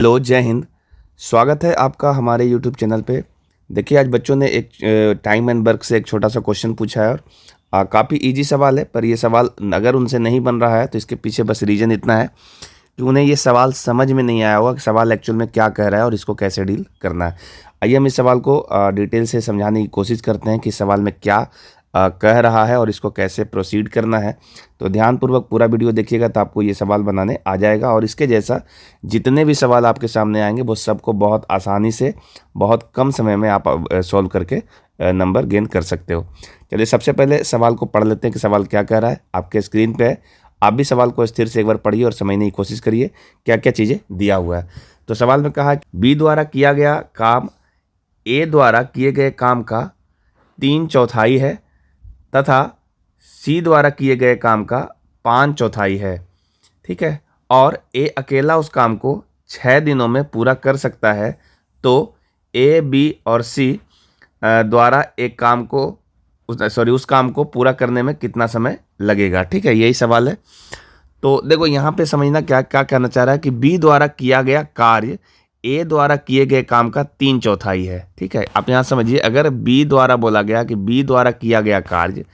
Hello, जय हिंद। स्वागत है आपका हमारे यूट्यूब चैनल पे। देखिए, आज बच्चों ने एक टाइम एंड वर्क से एक छोटा सा क्वेश्चन पूछा है और काफ़ी इजी सवाल है। पर ये सवाल अगर उनसे नहीं बन रहा है तो इसके पीछे बस रीज़न इतना है कि उन्हें ये सवाल समझ में नहीं आया होगा कि सवाल एक्चुअल में क्या कह रहा है और इसको कैसे डील करना है। आइए हम इस सवाल को डिटेल से समझाने की कोशिश करते हैं कि सवाल में क्या कह रहा है और इसको कैसे प्रोसीड करना है। तो ध्यानपूर्वक पूरा वीडियो देखिएगा तो आपको ये सवाल बनाने आ जाएगा और इसके जैसा जितने भी सवाल आपके सामने आएंगे वो सबको बहुत आसानी से बहुत कम समय में आप सॉल्व करके नंबर गेन कर सकते हो। चलिए, सबसे पहले सवाल को पढ़ लेते हैं कि सवाल क्या कह रहा है। आपके स्क्रीन पे है, आप भी सवाल को स्थिर से एक बार पढ़िए और समझने की कोशिश करिए क्या क्या चीज़ें दिया हुआ है। तो सवाल में कहा बी द्वारा किया गया काम ए द्वारा किए गए काम का 3/4 है तथा सी द्वारा किए गए काम का 5/4 है। ठीक है, और ए अकेला उस काम को 6 दिनों में पूरा कर सकता है, तो ए, बी और सी द्वारा उस काम को पूरा करने में कितना समय लगेगा। ठीक है, यही सवाल है। तो देखो, यहाँ पे समझना क्या क्या कहना चाह रहा है कि बी द्वारा किया गया कार्य ए द्वारा किए गए काम का 3/4 है। ठीक है, आप यहाँ समझिए, अगर बी द्वारा बोला गया कि बी द्वारा किया गया कार्य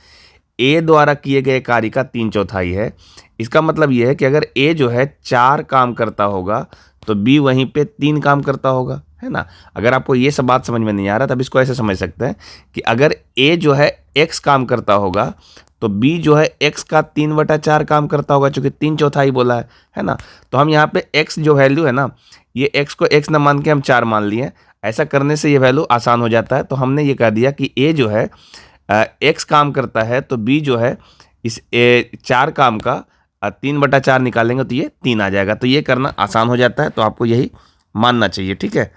ए द्वारा किए गए कार्य का 3/4 है, इसका मतलब ये है कि अगर ए जो है 4 काम करता होगा तो बी वहीं पे 3 काम करता होगा, है ना। अगर आपको ये सब बात समझ में नहीं आ रहा तब इसको ऐसे समझ सकते हैं कि अगर ए जो है x काम करता होगा तो बी जो है x का 3/4 काम करता होगा, चूंकि 3/4 बोला है ना। तो हम यहाँ पे x जो वैल्यू है ना, ये x को x न मान के हम 4 मान लिए। ऐसा करने से ये वैल्यू आसान हो जाता है। तो हमने ये कह दिया कि a जो है x काम करता है तो b जो है इस 4 काम का 3/4 निकालेंगे तो ये 3 आ जाएगा। तो ये करना आसान हो जाता है, तो आपको यही मानना चाहिए। ठीक है,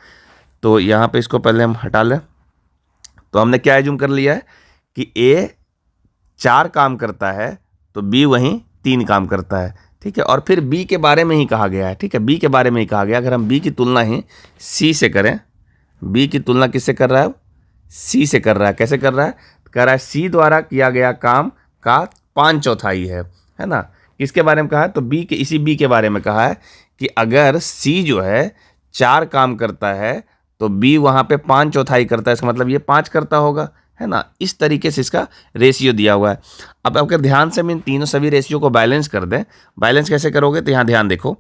तो यहाँ पे इसको पहले हम हटा लें। तो हमने क्या एज्यूम कर लिया है कि a 4 काम करता है तो b वहीं 3 काम करता है। ठीक है, और फिर b के बारे में ही कहा गया है। ठीक है, b के बारे में ही कहा गया। अगर हम b की तुलना ही c से करें, b की तुलना किससे कर रहा है? c से कर रहा है। कैसे कर रहा है? कह रहा है c द्वारा किया गया काम का 5/4 है ना। किसके बारे में कहा है? तो इसी b के बारे में कहा है कि अगर c जो है 4 काम करता है तो b वहाँ पे 5/4 करता है। इसका मतलब ये 5 करता होगा, है ना। इस तरीके से इसका रेशियो दिया हुआ है। अब अगर ध्यान से हम इन तीनों सभी रेशियो को बैलेंस कर दें, बैलेंस कैसे करोगे तो यहाँ ध्यान देखो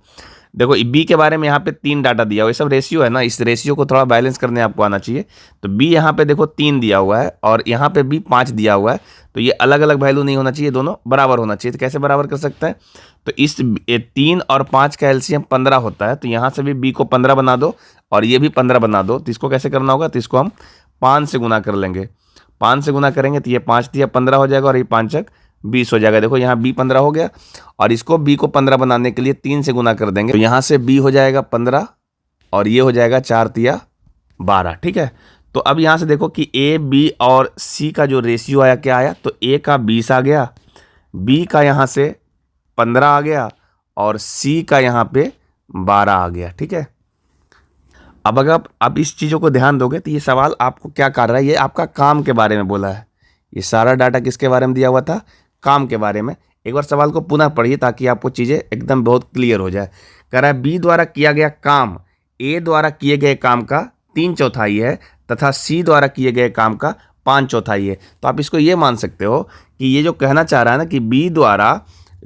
बी के बारे में यहाँ पे 3 डाटा दिया हुआ है। ये सब रेशियो है ना, इस रेशियो को थोड़ा बैलेंस करने आपको आना चाहिए। तो बी यहाँ पे देखो 3 दिया हुआ है और यहाँ पे बी 5 दिया हुआ है। तो ये अलग अलग वैल्यू नहीं होना चाहिए, दोनों बराबर होना चाहिए। तो कैसे बराबर कर सकते हैं? तो इस 3 और 5 का एलसीएम 15 होता है। तो यहाँ से भी बी को 15 बना दो और ये भी 15 बना दो। तो इसको कैसे करना होगा? तो इसको हम 5 से गुना कर लेंगे। 5 से गुना करेंगे तो ये 5 दिया 15 हो जाएगा और ये 5 20 हो जाएगा। देखो, यहाँ b 15 हो गया और इसको b को 15 बनाने के लिए 3 से गुना कर देंगे। तो यहाँ से b हो जाएगा 15 और ये हो जाएगा 4 तिया 12। ठीक है, तो अब यहाँ से देखो कि a, b और c का जो रेशियो आया क्या आया? तो a का 20 आ गया, b का यहाँ से 15 आ गया और c का यहाँ पे 12 आ गया। ठीक है, अब अगर आप इस चीज़ों को ध्यान दोगे तो ये सवाल आपको क्या कर रहा है? ये आपका काम के बारे में बोला है। ये सारा डाटा किसके बारे में दिया हुआ था? काम के बारे में। एक बार सवाल को पुनः पढ़िए ताकि आपको चीज़ें एकदम बहुत क्लियर हो जाए। कह रहा है बी द्वारा किया गया काम ए द्वारा किए गए काम का 3/4 है तथा सी द्वारा किए गए काम का 5/4 है। तो आप इसको ये मान सकते हो कि ये जो कहना चाह रहा है ना कि बी द्वारा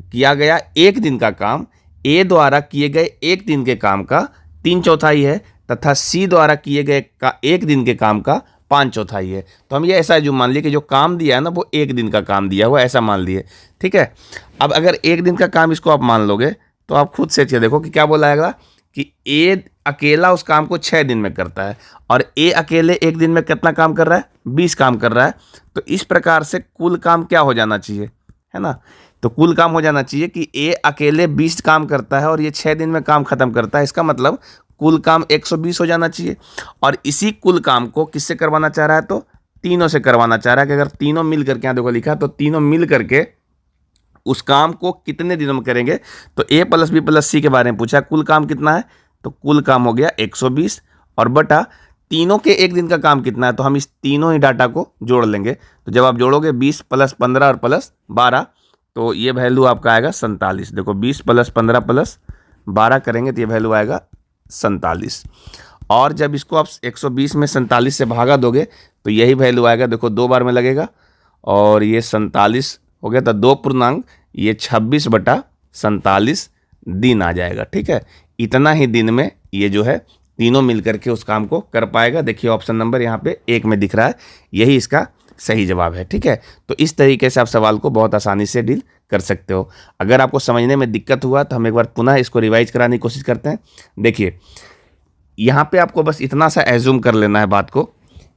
किया गया 1 दिन का काम ए द्वारा किए गए 1 दिन के काम का 3/4 है तथा सी द्वारा किए गए 1 दिन के काम का 5/4 है। तो हम ये ऐसा जो मान लिए कि जो काम दिया है ना वो 1 दिन का काम दिया हुआ, ऐसा मान लिए। ठीक है, अब अगर 1 दिन का काम इसको आप मान लोगे तो आप खुद से देखो कि क्या बोला जाएगा कि ए अकेला उस काम को 6 दिन में करता है और ए अकेले 1 दिन में कितना काम कर रहा है? 20 काम कर रहा है। तो इस प्रकार से कुल काम क्या हो जाना चाहिए, है ना। तो कुल काम हो जाना चाहिए कि ए अकेले 20 काम करता है और ये 6 दिन में काम खत्म करता है। इसका मतलब कुल काम 120 हो जाना चाहिए। और इसी कुल काम को किससे करवाना चाह रहा है? तो तीनों से करवाना चाह रहा है कि अगर तीनों मिल करके, यहाँ देखो लिखा है, तो तीनों मिल करके उस काम को कितने दिनों में करेंगे। तो ए प्लस बी प्लस सी के बारे में पूछा, कुल काम कितना है? तो कुल काम हो गया 120 और बटा तीनों के 1 दिन का काम कितना है? तो हम इस तीनों ही डाटा को जोड़ लेंगे। तो जब आप जोड़ोगे 20 + 15 और + 12 तो ये वैल्यू आपका आएगा 47। देखो 20 + 15 + 12 करेंगे तो ये वैल्यू आएगा 47। और जब इसको आप 120 में 47 से भागा दोगे तो यही वैल्यू आएगा, देखो 2 बार में लगेगा और ये 47 हो गया, तो 2 पूर्णांक ये 26/47 दिन आ जाएगा। ठीक है, इतना ही दिन में ये जो है तीनों मिलकर के उस काम को कर पाएगा। देखिए ऑप्शन नंबर यहाँ पे 1 में दिख रहा है, यही इसका सही जवाब है। ठीक है, तो इस तरीके से आप सवाल को बहुत आसानी से डील कर सकते हो। अगर आपको समझने में दिक्कत हुआ तो हम एक बार पुनः इसको रिवाइज कराने की कोशिश करते हैं। देखिए यहाँ पे आपको बस इतना सा एज्यूम कर लेना है बात को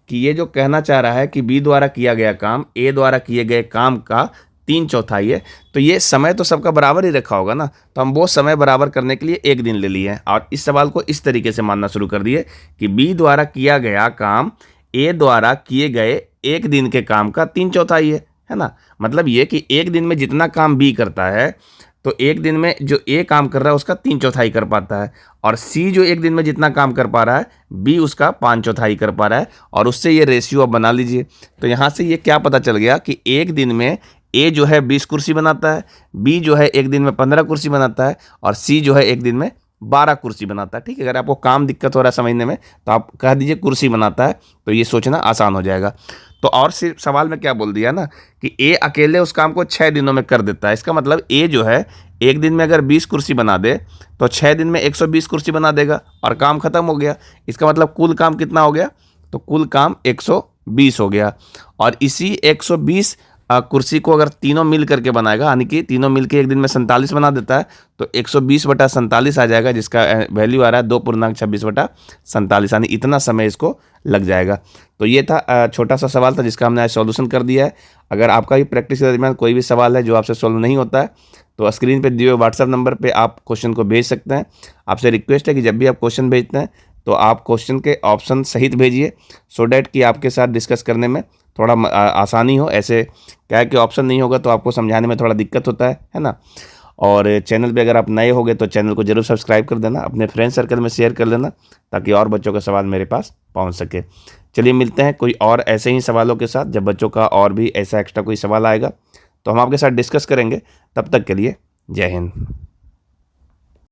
कि ये जो कहना चाह रहा है कि बी द्वारा किया गया काम ए द्वारा किए गए काम का 3/4 है, तो ये समय तो सबका बराबर ही रखा होगा ना, तो हम वो समय बराबर करने के लिए 1 दिन ले लिए हैं और इस सवाल को इस तरीके से मानना शुरू कर दिए कि बी द्वारा किया गया काम ए द्वारा किए गए 1 दिन के काम का 3/4 है ना। मतलब ये कि 1 दिन में जितना काम बी करता है तो 1 दिन में जो ए काम कर रहा है उसका 3/4 कर पाता है, और सी जो 1 दिन में जितना काम कर पा रहा है बी उसका 5/4 कर पा रहा है, और उससे ये रेशियो अब बना लीजिए। तो यहाँ से ये क्या पता चल गया कि 1 दिन में ए जो है 20 कुर्सी बनाता है, बी जो है 1 दिन में 15 कुर्सी बनाता है, और सी जो है 1 दिन में 12 कुर्सी बनाता है। ठीक है, अगर आपको काम दिक्कत हो रहा है समझने में तो आप कह दीजिए कुर्सी बनाता है, तो ये सोचना आसान हो जाएगा। तो और सिर्फ सवाल में क्या बोल दिया ना कि ए अकेले उस काम को 6 दिनों में कर देता है। इसका मतलब ए जो है 1 दिन में अगर 20 कुर्सी बना दे तो 6 दिन में 120 कुर्सी बना देगा और काम खत्म हो गया। इसका मतलब कुल काम कितना हो गया, तो कुल काम 120 हो गया। और इसी 120 कुर्सी को अगर तीनों मिल करके बनाएगा, यानी कि तीनों मिल के 1 दिन में 47 बना देता है, तो 120/47 आ जाएगा, जिसका वैल्यू आ रहा है 2.26/47, यानी इतना समय इसको लग जाएगा। तो ये था छोटा सा सवाल था जिसका हमने आज सॉल्यूशन कर दिया है। अगर आपका भी प्रैक्टिस के दरमियान कोई भी सवाल है जो आपसे सॉल्व नहीं होता है तो स्क्रीन पे दिए हुए व्हाट्सएप नंबर पे आप क्वेश्चन को भेज सकते हैं। आपसे रिक्वेस्ट है कि जब भी आप क्वेश्चन भेजते हैं तो आप क्वेश्चन के ऑप्शन सहित भेजिए, सो डैट कि आपके साथ डिस्कस करने में थोड़ा आसानी हो। ऐसे क्या है कि ऑप्शन नहीं होगा तो आपको समझाने में थोड़ा दिक्कत होता है ना। और चैनल पे अगर आप नए होंगे तो चैनल को जरूर सब्सक्राइब कर देना, अपने फ्रेंड सर्कल में शेयर कर देना ताकि और बच्चों का सवाल मेरे पास पहुंच सके। चलिए मिलते हैं कोई और ऐसे ही सवालों के साथ। जब बच्चों का और भी ऐसा एक्स्ट्रा कोई सवाल आएगा तो हम आपके साथ डिस्कस करेंगे। तब तक के लिए जय हिंद।